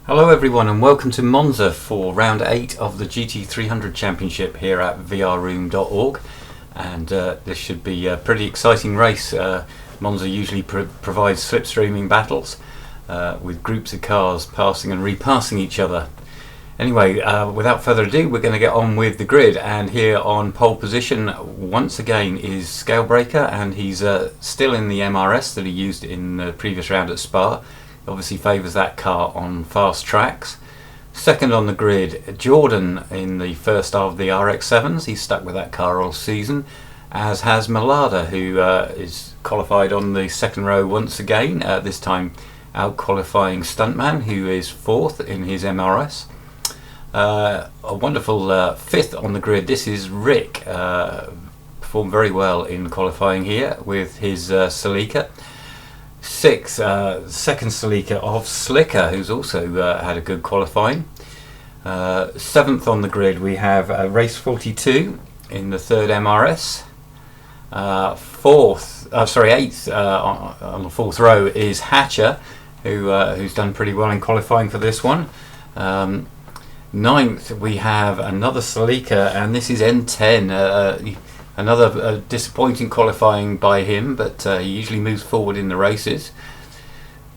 Hello everyone and welcome to Monza for round 8 of the GT300 Championship here at vrroom.org, and this should be a pretty exciting race. Monza usually provides slipstreaming battles with groups of cars passing and repassing each other. Anyway, without further ado, we're going to get on with the grid, and here on pole position once again is Scalebreaker, and he's still in the MRS that he used in the previous round at Spa. Obviously favours that car on fast tracks. Second on the grid, Jordan in the first half of the RX-7s. He's stuck with that car all season, as has Malada, who is qualified on the second row once again, this time out qualifying Stuntman, who is fourth in his MRS. A wonderful fifth on the grid, this is Rick, performed very well in qualifying here with his Celica. Sixth, second Celica of Slicker, who's also had a good qualifying. Seventh on the grid we have Race 42 in the third MRS. Eighth on the fourth row is Hatcher, who's done pretty well in qualifying for this one. Ninth we have another Celica, and this is N10. Another disappointing qualifying by him, but he usually moves forward in the races.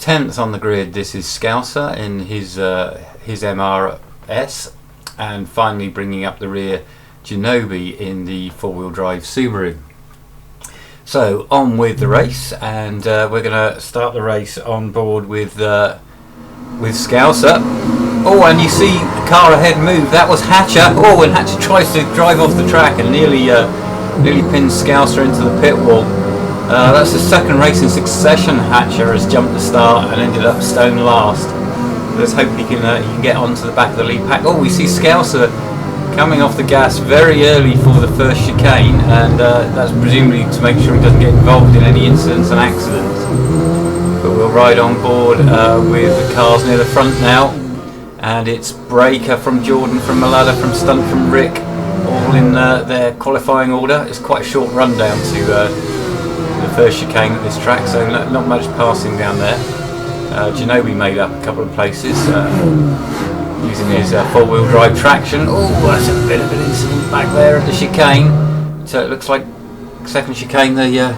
10th on the grid, this is Scouser in his MRS, and finally bringing up the rear, Genobi in the four-wheel drive Subaru. So on with the race, and we're going to start the race on board with Scouser. Oh, and you see the car ahead move. That was Hatcher. Oh, and Hatcher tries to drive off the track and nearly pins Scouser into the pit wall. That's the second race in succession Hatcher has jumped the start and ended up stone last. Let's hope he can get onto the back of the lead pack. Oh, we see Scouser coming off the gas very early for the first chicane, and that's presumably to make sure he doesn't get involved in any incidents and accidents. But we'll ride on board with the cars near the front now, and it's Breaker from Jordan, from Malada, from Stunt from Rick, all in their qualifying order. It's quite a short run down to the first chicane at this track, so not much passing down there. Genobi made up a couple of places using his four-wheel drive traction. Oh, that's a bit of an incident back there at the chicane. So it looks like second chicane, the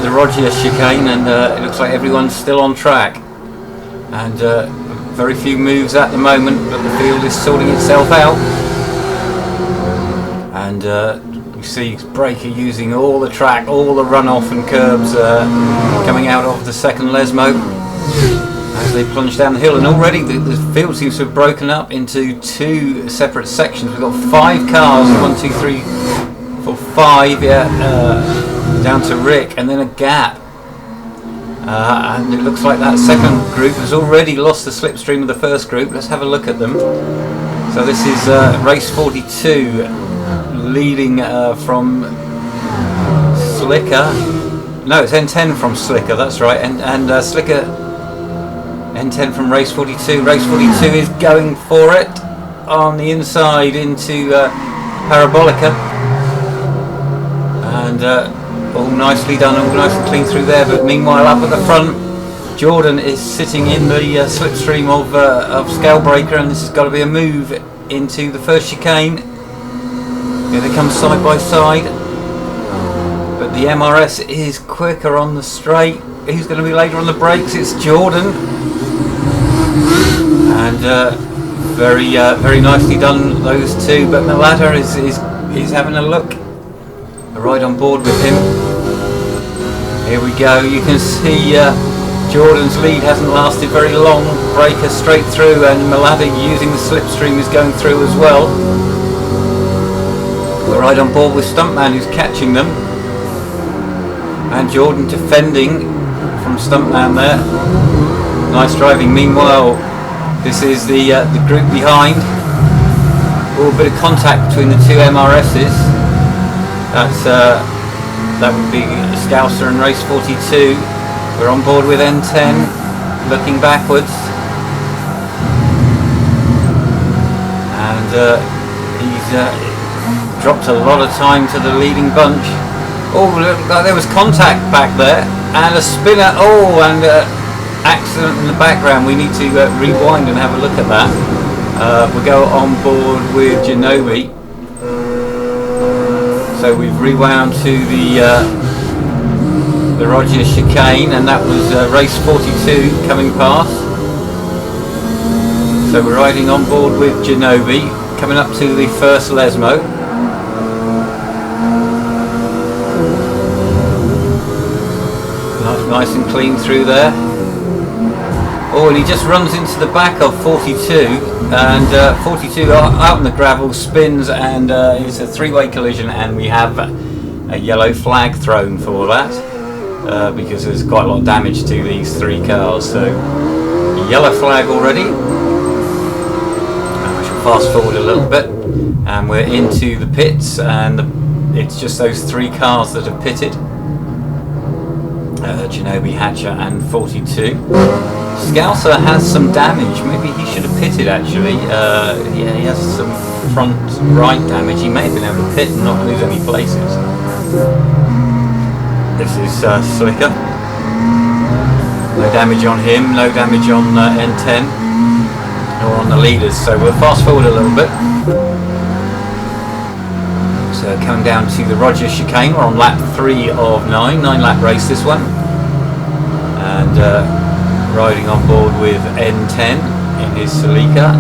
Roger chicane, and it looks like everyone's still on track. And very few moves at the moment, but the field is sorting itself out. And you see Breaker using all the track, all the runoff and curbs coming out of the second Lesmo as they plunge down the hill. And already the field seems to have broken up into two separate sections. We've got 5 cars, 1, 2, 3, 4, 5, down to Rick, and then a gap. And it looks like that second group has already lost the slipstream of the first group. Let's have a look at them. So this is race 42, leading from Slicker. No, it's N10 from Slicker, that's right. And Slicker, N10 from race 42. Race 42 is going for it on the inside into Parabolica. And all nicely done, all nice and clean through there. But meanwhile, up at the front, Jordan is sitting in the slipstream of Scalebreaker, and this has got to be a move into the first chicane. Here they come side by side, but the MRS is quicker on the straight. Who's going to be later on the brakes? It's Jordan, and very nicely done, those two. But Malada is having a look. Right on board with him. Here we go. You can see Jordan's lead hasn't lasted very long. Breaker straight through, and Malada using the slipstream is going through as well. We're right on board with Stuntman, who's catching them, and Jordan defending from Stuntman there. Nice driving. Meanwhile, this is the group behind. Oh, a bit of contact between the two MRSs. That would be Scouser and race 42. We're on board with N10, looking backwards, and he's dropped a lot of time to the leading bunch. Oh, look, there was contact back there, and a spinner. Oh, and accident in the background. We need to rewind and have a look at that. We'll go on board with Genobi. So we've rewound to the Roger chicane, and that was race 42 coming past. So we're riding on board with Genobi, coming up to the first Lesmo. Nice and clean through there. Oh, and he just runs into the back of 42, and 42 out on the gravel spins, and it's a three-way collision, and we have a yellow flag thrown for that because there's quite a lot of damage to these three cars. So yellow flag already. And we shall fast forward a little bit, and we're into the pits, and it's just those three cars that have pitted. Genobi, Hatcher and 42. Scouser has some damage. Maybe he should have pitted actually. Yeah, he has some front right damage. He may have been able to pit and not lose any places. This is Slicker. No damage on him, no damage on N10 or on the leaders. So we'll fast forward a little bit. So coming down to the Roger chicane, we're on lap 3 of 9 lap race this one. And riding on board with N10 in his Celica,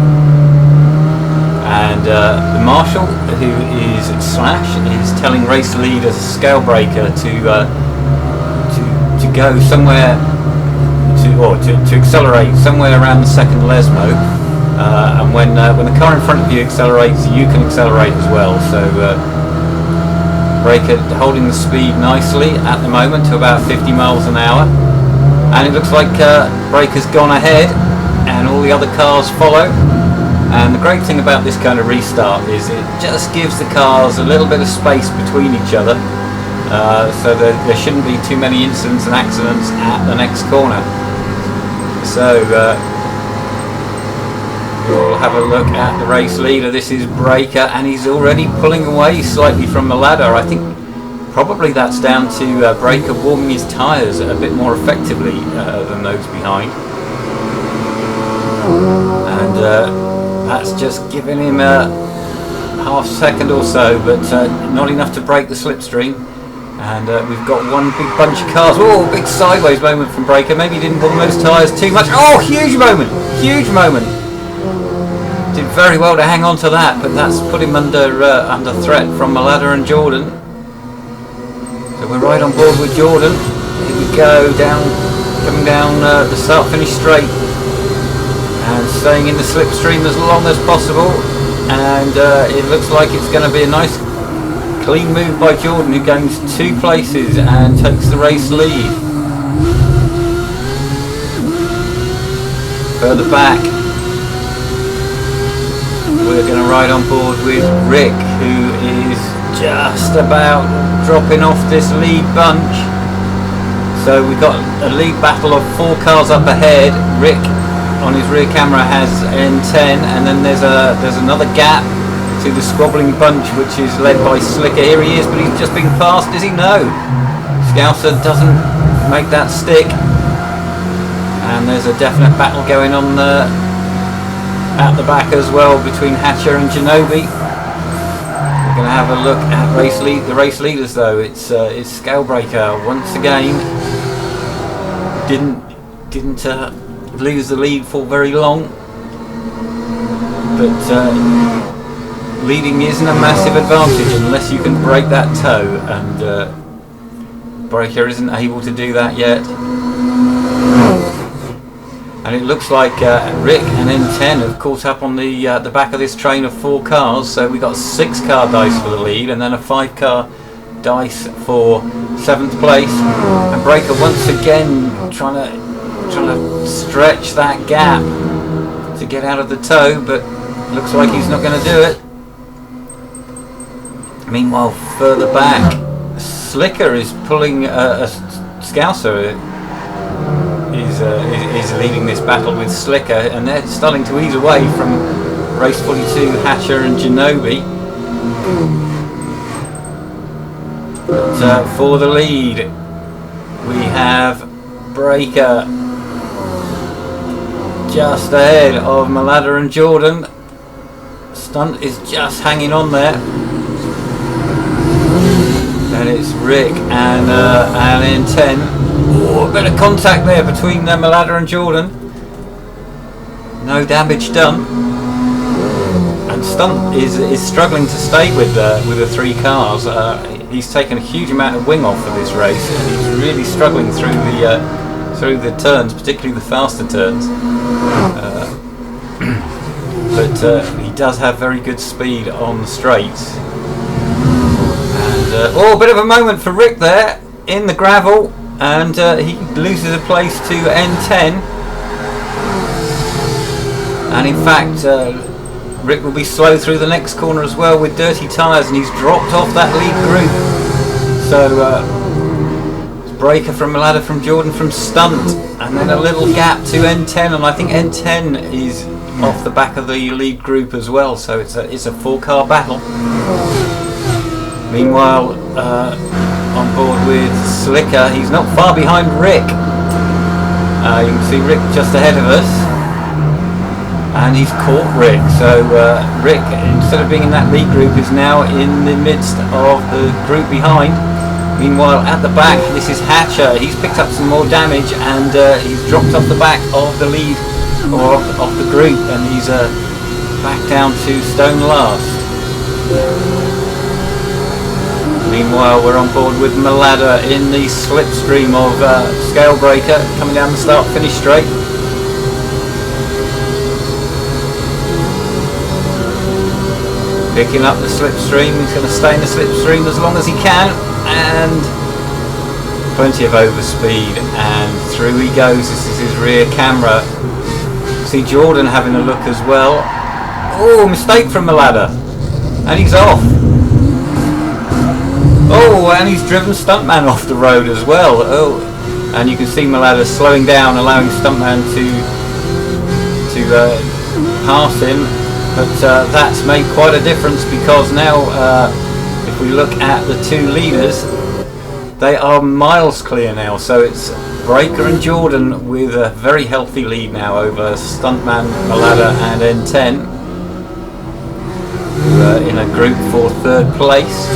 and the marshal, who is Slash, is telling race leader Scalebreaker to go somewhere to accelerate somewhere around the second Lesmo, and when the car in front of you accelerates, you can accelerate as well. So Breaker holding the speed nicely at the moment to about 50 miles an hour. And it looks like Breaker's gone ahead and all the other cars follow. And the great thing about this kind of restart is it just gives the cars a little bit of space between each other, so that there shouldn't be too many incidents and accidents at the next corner. So we'll have a look at the race leader. This is Breaker, and he's already pulling away slightly from the ladder. I think probably that's down to Breaker warming his tyres a bit more effectively than those behind. And that's just giving him a half second or so, but not enough to break the slipstream. And we've got one big bunch of cars. Oh, big sideways moment from Breaker. Maybe he didn't warm those tyres too much. Oh, huge moment! Huge moment! Did very well to hang on to that, but that's put him under threat from Malada and Jordan. So we're right on board with Jordan. Here we go, coming down the start-finish straight, and staying in the slipstream as long as possible. And it looks like it's going to be a nice, clean move by Jordan, who gains 2 places and takes the race lead. Further back, we're going to ride on board with Rick, who is just about dropping off this lead bunch. So we've got a lead battle of 4 cars up ahead. Rick on his rear camera has N10, and then there's another gap to the squabbling bunch, which is led by Slicker. Here he is, but he's just been passed. Is he? No. Scouser doesn't make that stick, and there's a definite battle going on at the back as well between Hatcher and Genobi. We're going to have a look at the race leaders though. It's Scalebreaker once again. Didn't lose the lead for very long, but leading isn't a massive advantage unless you can break that toe, and Breaker isn't able to do that yet. And it looks like Rick and N10 have caught up on the back of this train of 4 cars. So we got 6 car dice for the lead, and then a 5 car dice for 7th place. And Breaker once again trying to stretch that gap to get out of the toe, but looks like he's not going to do it. Meanwhile, further back, Slicker is pulling a Scouser. Is leading this battle with Slicker, and they're starting to ease away from race 42, Hatcher and Genobi. But for the lead, we have Breaker just ahead of Malada and Jordan. Stunt is just hanging on there. And it's Rick and N10. Oh, a bit of contact there between Malada and Jordan. No damage done. And Stunt is struggling to stay with the three cars. He's taken a huge amount of wing off for this race, and he's really struggling through the turns, particularly the faster turns. But he does have very good speed on the straights. And oh, a bit of a moment for Rick there in the gravel, and he loses a place to N10. And in fact, Rick will be slow through the next corner as well with dirty tyres, and he's dropped off that lead group. So it's breaker from Malada, from Jordan, from Stunt, and then a little gap to N10, and I think N10 is off the back of the lead group as well. So it's a 4-car battle. Meanwhile, on board with Slicker, he's not far behind Rick. You can see Rick just ahead of us. And he's caught Rick, so Rick, instead of being in that lead group, is now in the midst of the group behind. Meanwhile, at the back, this is Hatcher. He's picked up some more damage, and he's dropped off the back of the lead, or of the group, and he's back down to stone last. Meanwhile, we're on board with Malada in the slipstream of Scalebreaker, coming down the start-finish straight. Picking up the slipstream, he's going to stay in the slipstream as long as he can, and plenty of overspeed, and through he goes. This is his rear camera. See Jordan having a look as well. Oh, mistake from Malada, and he's off. Oh, and he's driven Stuntman off the road as well. Oh, and you can see Malada slowing down, allowing Stuntman to pass him. But that's made quite a difference, because now if we look at the two leaders, they are miles clear now. So it's Breaker and Jordan with a very healthy lead now over Stuntman, Malada and N10, who are in a group for 3rd place.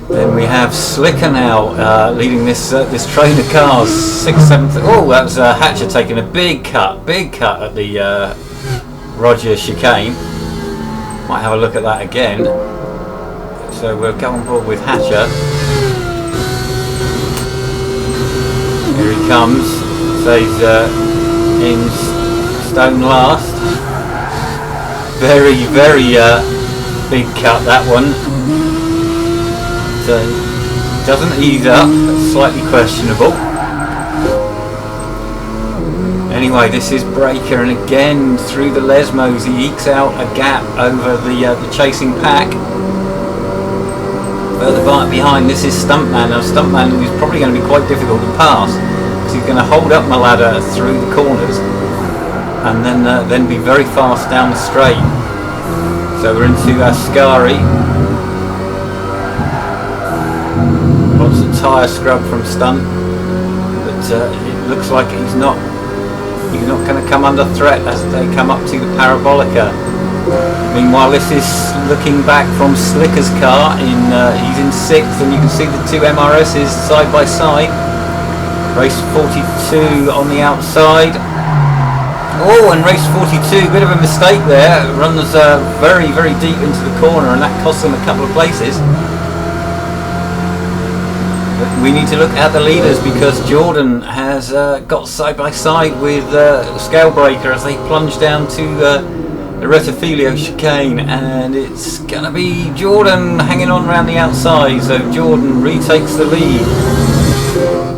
Then we have Slicker now leading this train of cars, 6th, 7th. Oh, that was Hatcher taking a big cut at the Roger chicane. Might have a look at that again. So we'll go on board with Hatcher. Here he comes. So he's in stone last. Very, very big cut, that one. So doesn't ease up, slightly questionable. Anyway, this is Breaker, and again through the Lesmos he ekes out a gap over the chasing pack. Further behind, this is Stuntman. Now Stuntman is probably going to be quite difficult to pass, because he's going to hold up Malada through the corners, and then be very fast down the straight. So we're into Ascari. Lots of tyre scrub from Stunt, but it looks like he's not going to come under threat as they come up to the Parabolica. Meanwhile, this is looking back from Slicker's car. He's in 6th, and you can see the two MRSs side by side. Race 42 on the outside. Oh, and race 42, bit of a mistake there. Runs very, very deep into the corner, and that costs them a couple of places. We need to look at the leaders, because Jordan has got side by side with Scalebreaker as they plunge down to the Retafilio chicane, and it's going to be Jordan hanging on around the outside, so Jordan retakes the lead.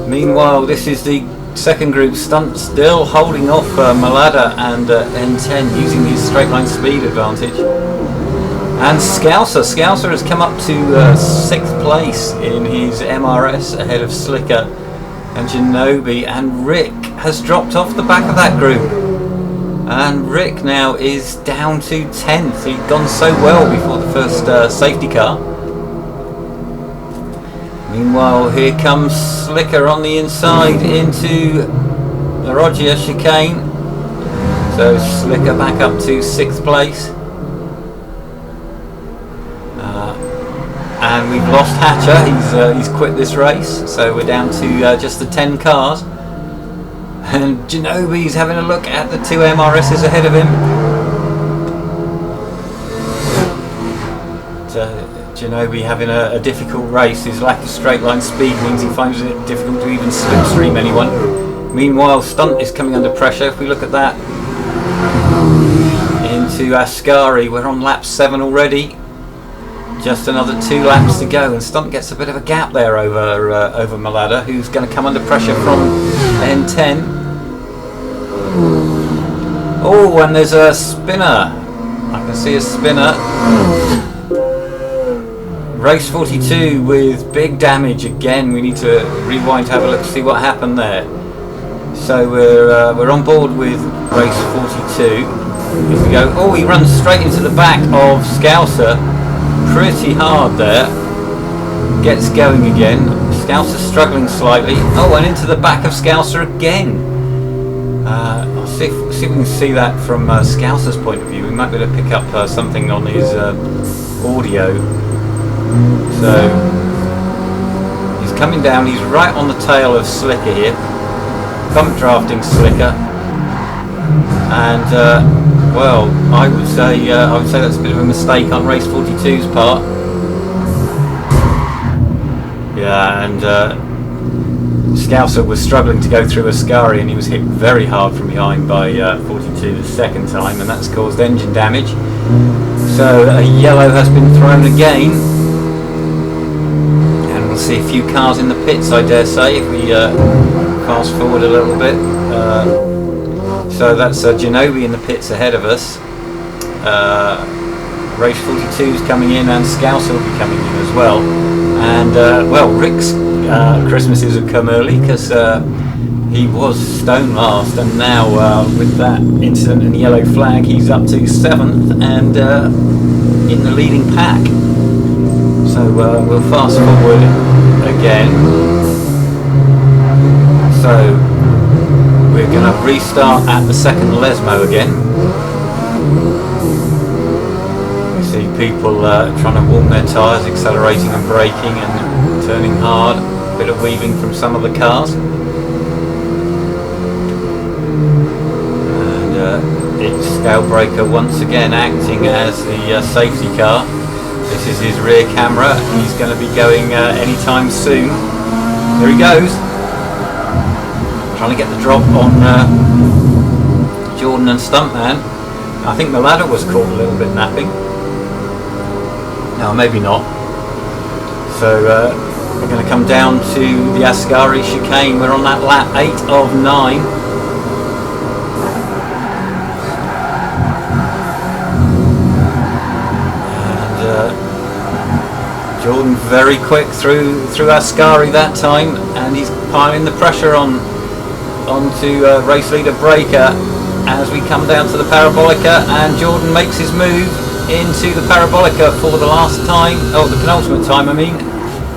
Meanwhile, this is the second group. Stunt still holding off Malada and N10, using his straight line speed advantage. And Scouser has come up to 6th place in his MRS, ahead of Slicker and Genobi, and Rick has dropped off the back of that group. And Rick now is down to 10th. He'd gone so well before the first safety car. Meanwhile, here comes Slicker on the inside into the Roger chicane. So Slicker back up to 6th place. And we've lost Hatcher. He's quit this race. So we're down to just the 10 cars. And Ginobbe's having a look at the 2 MRSs ahead of him. Ginobbe having a difficult race. His lack of straight line speed means he finds it difficult to even slipstream anyone. Meanwhile, Stunt is coming under pressure. If we look at that, into Ascari, we're on lap 7 already. Just another 2 laps to go, and Stunt gets a bit of a gap there over Malada, who's going to come under pressure from N10. Oh, and there's a spinner. I can see a spinner. Race 42 with big damage again. We need to rewind to have a look to see what happened there. So we're on board with race 42. Here we go. Oh, he runs straight into the back of Scouser. Pretty hard there. Gets going again. Scouser struggling slightly. Oh, and into the back of Scouser again. I'll see if we can see that from Scouser's point of view. We might be able to pick up something on his audio. So he's coming down. He's right on the tail of Slicker here. Bump drafting Slicker. And well, I would say that's a bit of a mistake on race 42's part. Yeah, and Scouser was struggling to go through Ascari, and he was hit very hard from behind by 42 the second time, and that's caused engine damage. So a yellow has been thrown again, and we'll see a few cars in the pits, I dare say, if we fast forward a little bit. So that's Ginobbe in the pits ahead of us. Race 42 is coming in, and Scouser will be coming in as well. And well, Rick's Christmases have come early because he was stone last, and now with that incident and yellow flag, he's up to 7th and in the leading pack. So we'll fast forward again. So we're going to restart at the second Lesmo again. You see people trying to warm their tyres, accelerating and braking and turning hard. A bit of weaving from some of the cars. And it's Scalebreaker once again acting as the safety car. This is his rear camera. He's going to be going anytime soon. Here he goes. Trying to get the drop on Jordan and Stuntman. I think the ladder was caught a little bit napping. No, maybe not. So we're going to come down to the Ascari chicane. We're on that lap 8 of 9. And Jordan very quick through Ascari that time, and he's piling the pressure onto race leader Breaker as we come down to the Parabolica, and Jordan makes his move into the Parabolica for the last time, oh, the penultimate time I mean.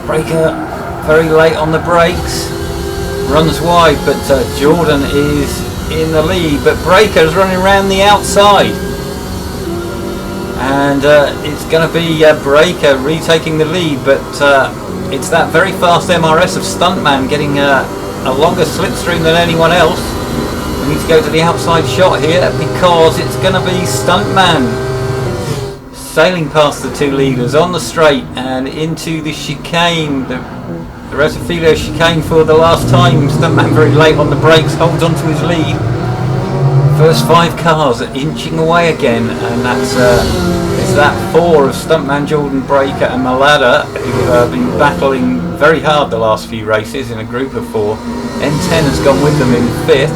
Breaker very late on the brakes, runs wide, but Jordan is in the lead, but Breaker is running around the outside, and it's going to be Breaker retaking the lead, but it's that very fast MRS of Stuntman getting a longer slipstream than anyone else. We need to go to the outside shot here because it's going to be Stuntman sailing past the 2 leaders on the straight and into the chicane, the Retafilo chicane for the last time. Stuntman very late on the brakes, holds on to his lead. First 5 cars are inching away again, and that's it's that 4 of Stuntman, Jordan, Breaker and Malada, who have been battling very hard the last few races in a group of 4. N10 has gone with them in 5th.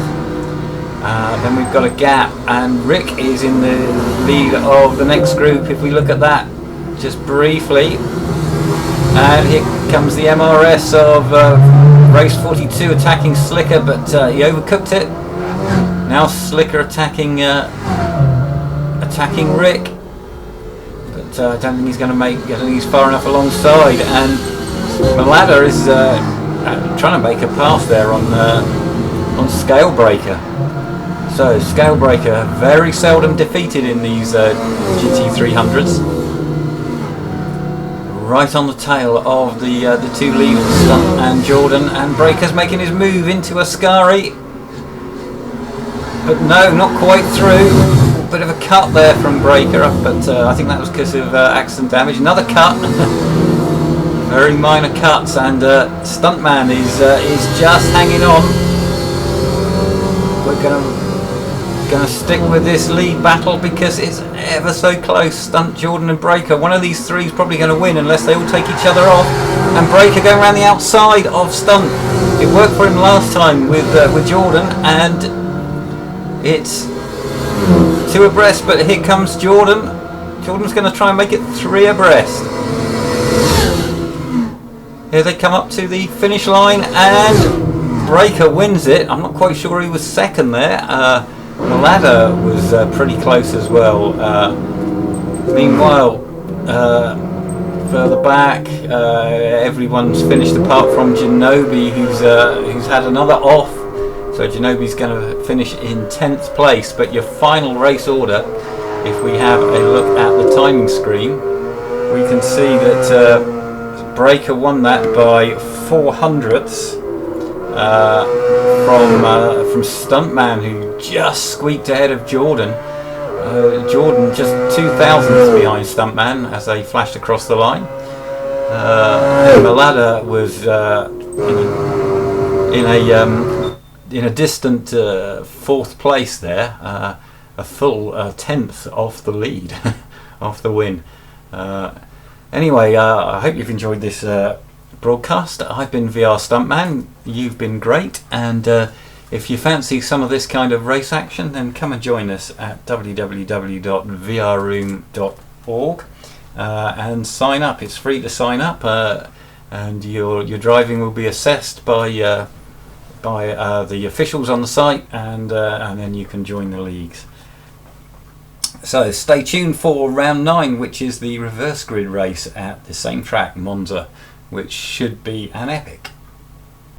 Then we've got a gap, and Rick is in the lead of the next group. If we look at that just briefly, and here comes the MRS of race 42 attacking Slicker, but he overcooked it. Now Slicker attacking Rick, but I don't think he's going to make. I don't think he's far enough alongside, and Malada is trying to make a pass there on on Scalebreaker. So Scalebreaker, very seldom defeated in these GT300s. Right on the tail of the two leaders, Stunt and Jordan, and Breaker's making his move into Ascari. But no, not quite through. Bit of a cut there from Breaker, but I think that was because of accident damage. Another cut. Very minor cuts, and Stuntman is just hanging on. We're gonna stick with this lead battle because it's ever so close. Stunt, Jordan and Breaker. One of these three is probably going to win unless they all take each other off. And Breaker going around the outside of Stunt. It worked for him last time with Jordan, and it's two abreast, but here comes Jordan. Jordan's going to try and make it three abreast. Here they come up to the finish line, and Breaker wins it. I'm not quite sure he was second there. Malada was pretty close as well. Meanwhile, further back, everyone's finished apart from Genobi, who's had another off. So Genobi's going to finish in 10th place. But your final race order, if we have a look at the timing screen, we can see that Breaker won that by 400ths from Stuntman, who just squeaked ahead of Jordan. Jordan just 2 thousandths behind Stuntman as they flashed across the line. Malada was in a distant fourth place there, a full 10th off the lead, off the win. Anyway, I hope you've enjoyed this broadcast. I've been VR Stuntman, you've been great, and if you fancy some of this kind of race action, then come and join us at www.vrroom.org and sign up. It's free to sign up, and your driving will be assessed by the officials on the site, and then you can join the leagues. So stay tuned for round 9, which is the reverse grid race at the same track, Monza, which should be an epic.